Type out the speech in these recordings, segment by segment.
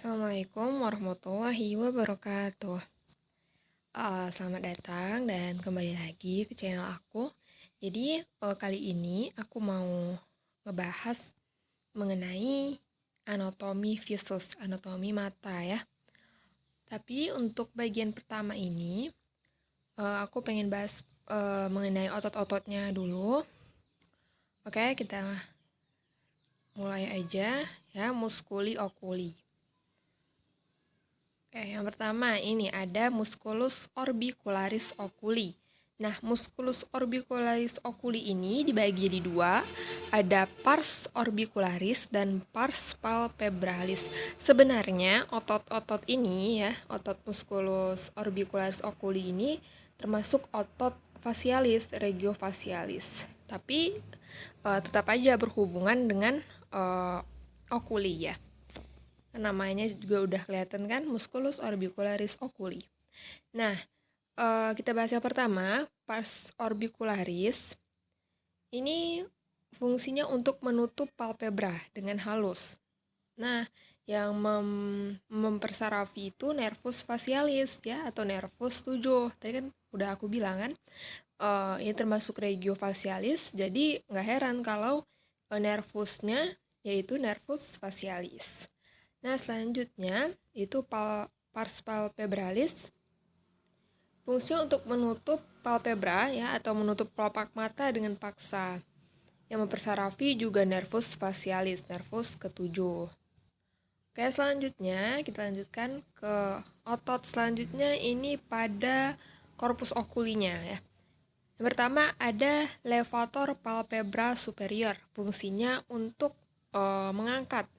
Assalamualaikum warahmatullahi wabarakatuh. Selamat datang dan kembali lagi ke channel aku. Jadi kali ini aku mau ngebahas mengenai anatomi visus, anatomi mata ya. Tapi untuk bagian pertama ini aku pengen bahas mengenai otot-ototnya dulu. Oke, kita mulai aja ya, musculi oculi. Yang pertama ini ada musculus orbicularis oculi. Nah, musculus orbicularis oculi ini dibagi jadi dua, ada pars orbicularis dan pars palpebralis. Sebenarnya otot-otot ini ya, otot musculus orbicularis oculi ini termasuk otot facialis, regiofacialis. Tapi tetap aja berhubungan dengan oculi ya. Namanya juga udah kelihatan kan, musculus orbicularis oculi. Nah, kita bahas yang pertama, pars orbicularis. Ini fungsinya untuk menutup palpebra dengan halus. Nah, yang mempersarafi itu nervus facialis ya, atau nervus 7. Tadi kan udah aku bilang kan, ini termasuk regiofacialis, jadi nggak heran kalau nervusnya yaitu nervus facialis. Nah, selanjutnya itu pars palpebralis. Fungsinya untuk menutup palpebra ya, atau menutup kelopak mata dengan paksa. Yang mempersarafi juga nervus facialis, nervus ketujuh. Oke, selanjutnya kita lanjutkan ke otot selanjutnya, ini pada corpus oculinya ya. Yang pertama ada levator palpebra superior. Fungsinya untuk mengangkat,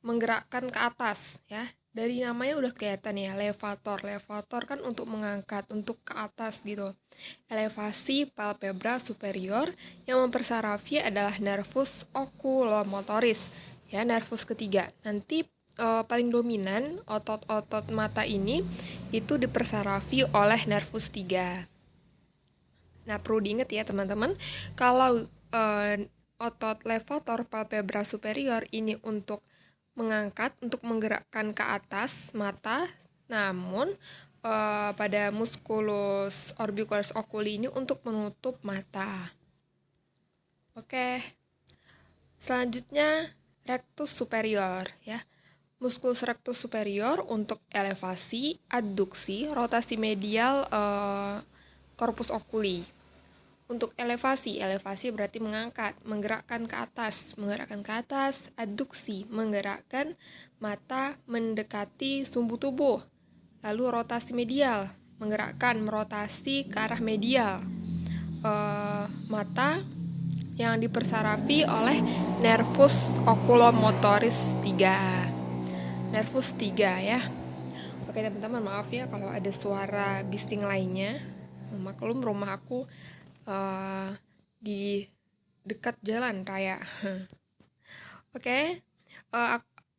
menggerakkan ke atas ya. Dari namanya udah kelihatan ya, levator. Levator kan untuk mengangkat, untuk ke atas gitu. Elevasi palpebra superior. Yang mempersarafi adalah nervus oculomotoris ya, nervus ketiga. Nanti paling dominan otot-otot mata ini itu dipersarafi oleh nervus 3. Nah, perlu diingat ya teman-teman, kalau otot levator palpebra superior ini untuk mengangkat, untuk menggerakkan ke atas mata, namun pada musculus orbicularis oculi ini untuk menutup mata. Oke, selanjutnya rectus superior ya. Musculus rectus superior untuk elevasi, adduksi, rotasi medial corpus oculi. Untuk elevasi berarti mengangkat, menggerakkan ke atas, adduksi, menggerakkan mata mendekati sumbu tubuh. Lalu rotasi medial, menggerakkan, merotasi ke arah medial mata yang dipersarafi oleh nervus oculomotoris 3. Nervus 3 ya. Oke teman-teman, maaf ya kalau ada suara bising lainnya. Maklum rumah aku di dekat jalan raya. Oke,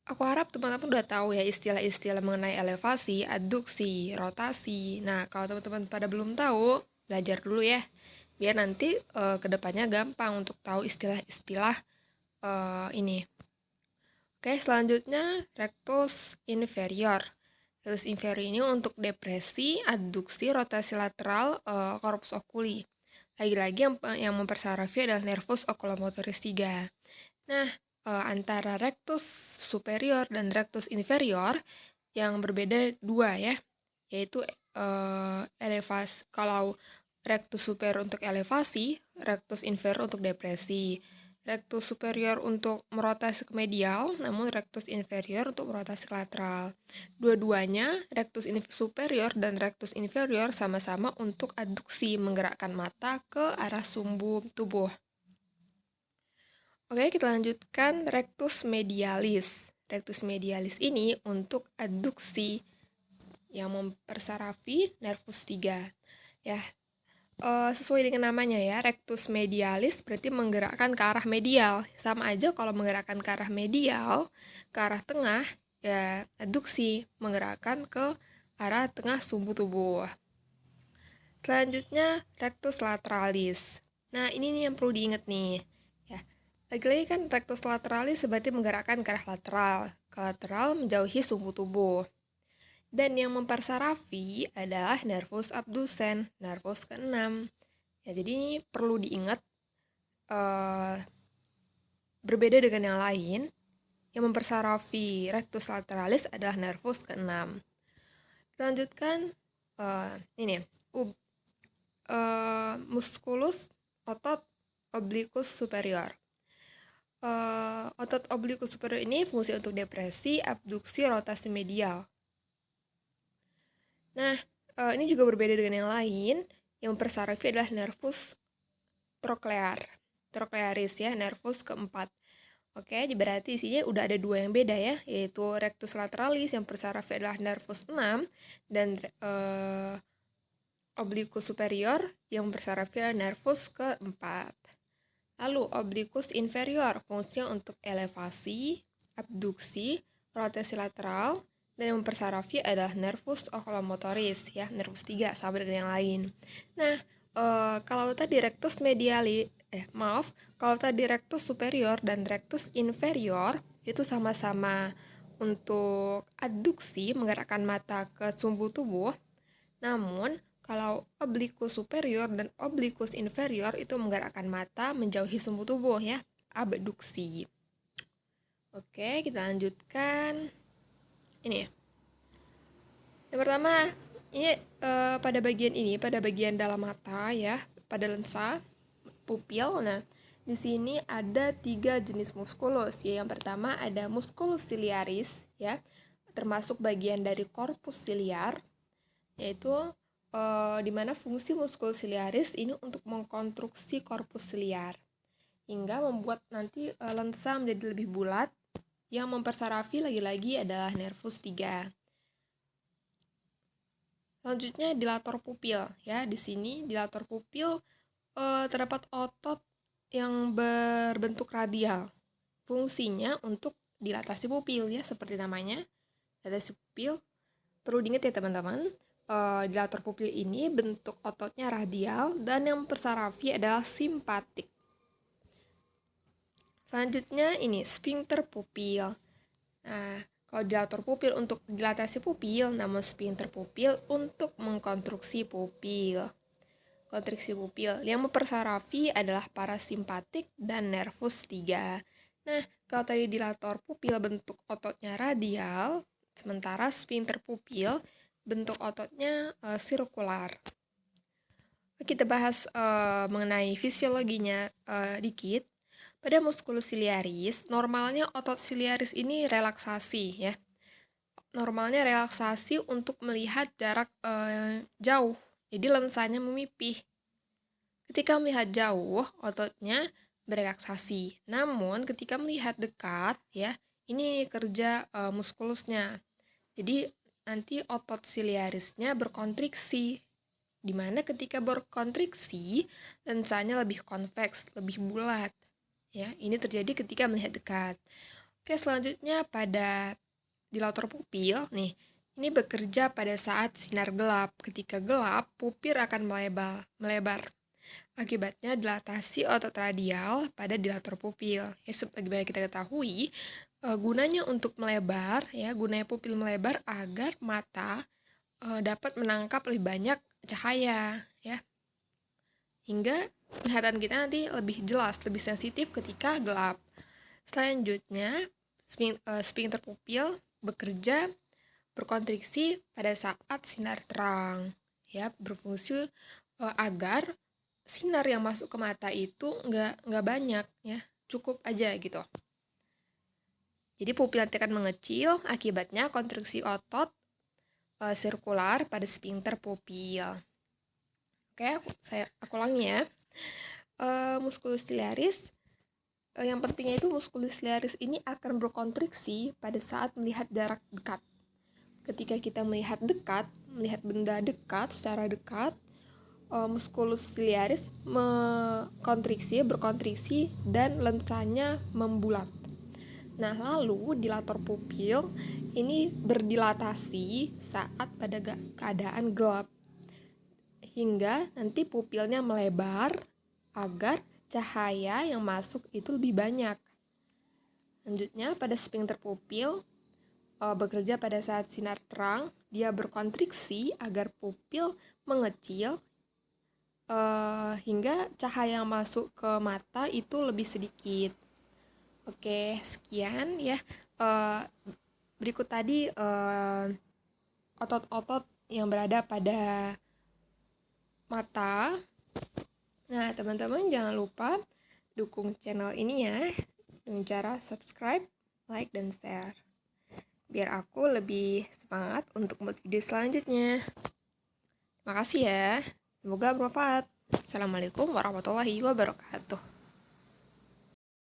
aku harap teman-teman udah tahu ya istilah-istilah mengenai elevasi, adduksi, rotasi. Nah, kalau teman-teman pada belum tahu, belajar dulu ya, biar nanti kedepannya gampang untuk tahu istilah-istilah ini. Oke, selanjutnya rectus inferior. Rectus inferior ini untuk depresi, adduksi, rotasi lateral corpus oculi. Lagi-lagi yang mempersarafi adalah nervus oculomotoris 3. Nah, antara rectus superior dan rectus inferior yang berbeda dua ya, yaitu elevasi. Kalau rectus superior untuk elevasi, rectus inferior untuk depresi. Rectus superior untuk merotasi ke medial, namun rectus inferior untuk merotasi ke lateral. Dua-duanya, rectus superior dan rectus inferior sama-sama untuk adduksi, menggerakkan mata ke arah sumbu tubuh. Oke, kita lanjutkan rectus medialis. Rectus medialis ini untuk adduksi yang mempersarafi nervus 3. Ya, sesuai dengan namanya ya, rectus medialis berarti menggerakkan ke arah medial. Sama aja kalau menggerakkan ke arah medial, ke arah tengah, ya adduksi, menggerakkan ke arah tengah sumbu tubuh. Selanjutnya rectus lateralis. Nah, ini nih yang perlu diingat nih. Ya, lagi-lagi kan rectus lateralis berarti menggerakkan ke arah lateral, kolateral menjauhi sumbu tubuh. Dan yang mempersarafi adalah nervus abducens, nervus ke-6. Ya, jadi ini perlu diingat, berbeda dengan yang lain. Yang mempersarafi rectus lateralis adalah nervus ke-6. Kita lanjutkan, ini musculus otot obliquus superior. Otot obliquus superior ini fungsi untuk depresi, abduksi, rotasi medial. Nah, ini juga berbeda dengan yang lain. Yang mempersarafi adalah nervus trochlearis ya, nervus ke-4. Oke, berarti isinya udah ada 2 yang beda ya, yaitu rectus lateralis yang mempersarafi adalah nervus 6 dan obliquus superior yang mempersarafi adalah nervus ke-4. Lalu obliquus inferior fungsinya untuk elevasi, abduksi, rotasi lateral, dan yang mempersarafi adalah nervus oculomotoris ya, nervus 3 sama dengan yang lain. Nah, kalau tadi rectus rectus superior dan rectus inferior itu sama-sama untuk adduksi, menggerakkan mata ke sumbu tubuh. Namun, kalau obliquus superior dan obliquus inferior itu menggerakkan mata menjauhi sumbu tubuh ya, abduksi. Oke, kita lanjutkan. Ini. Yang pertama, ini pada bagian dalam mata ya, pada lensa pupil. Nah, di sini ada 3 jenis muskulus ya. Yang pertama ada musculus ciliaris ya, termasuk bagian dari korpus siliar, yaitu di mana fungsi musculus ciliaris ini untuk mengkonstruksi korpus siliar hingga membuat nanti lensa menjadi lebih bulat. Yang mempersarafi lagi-lagi adalah nervus 3. Selanjutnya dilator pupil ya. Di sini dilator pupil terdapat otot yang berbentuk radial. Fungsinya untuk dilatasi pupil ya, seperti namanya, dilatasi pupil. Perlu diingat ya teman-teman, dilator pupil ini bentuk ototnya radial dan yang mempersarafi adalah simpatik. Selanjutnya ini sphincter pupil. Nah, kalau dilator pupil untuk dilatasi pupil, namun sphincter pupil untuk mengkonstruksi pupil. Kontriksi pupil yang mempersarafi adalah parasimpatik dan nervus 3. Nah, kalau tadi dilator pupil bentuk ototnya radial, sementara sphincter pupil bentuk ototnya sirkular. Kita bahas mengenai fisiologinya dikit. Pada musculus ciliaris, normalnya otot ciliaris ini relaksasi ya. Normalnya relaksasi untuk melihat jarak jauh. Jadi lensanya memipih. Ketika melihat jauh, ototnya berelaksasi. Namun ketika melihat dekat, ya, ini kerja muskulusnya. Jadi nanti otot ciliarisnya berkontriksi. Dimana ketika berkontriksi, lensanya lebih konveks, lebih bulat. Ya, ini terjadi ketika melihat dekat. Oke, selanjutnya pada dilator pupil, nih. Ini bekerja pada saat sinar gelap. Ketika gelap, pupil akan melebar. Akibatnya dilatasi otot radial pada dilator pupil. Ya, sebagaimana kita ketahui, gunanya untuk melebar, ya, gunanya pupil melebar agar mata dapat menangkap lebih banyak cahaya, ya. Hingga penglihatan kita nanti lebih jelas, lebih sensitif ketika gelap. Selanjutnya, sphincter pupil bekerja berkontriksi pada saat sinar terang, ya, berfungsi agar sinar yang masuk ke mata itu nggak banyak, ya, cukup aja gitu. Jadi pupil nanti akan mengecil, akibatnya konstruksi otot sirkular pada sphincter pupil. Oke, aku ulangi ya. Musculus ciliaris, yang pentingnya itu musculus ciliaris ini akan berkontriksi pada saat melihat jarak dekat. Ketika kita melihat dekat, melihat benda dekat, secara dekat, musculus ciliaris berkontriksi dan lensanya membulat. Nah, lalu dilator pupil ini berdilatasi saat pada keadaan gelap. Hingga nanti pupilnya melebar agar cahaya yang masuk itu lebih banyak. Selanjutnya pada sphincter pupil, bekerja pada saat sinar terang, dia berkontriksi agar pupil mengecil hingga cahaya yang masuk ke mata itu lebih sedikit. Oke, sekian ya. Berikut tadi otot-otot yang berada pada mata. Nah, teman-teman jangan lupa dukung channel ini ya dengan cara subscribe, like, dan share. Biar aku lebih semangat untuk membuat video selanjutnya. Makasih ya. Semoga bermanfaat. Assalamualaikum warahmatullahi wabarakatuh.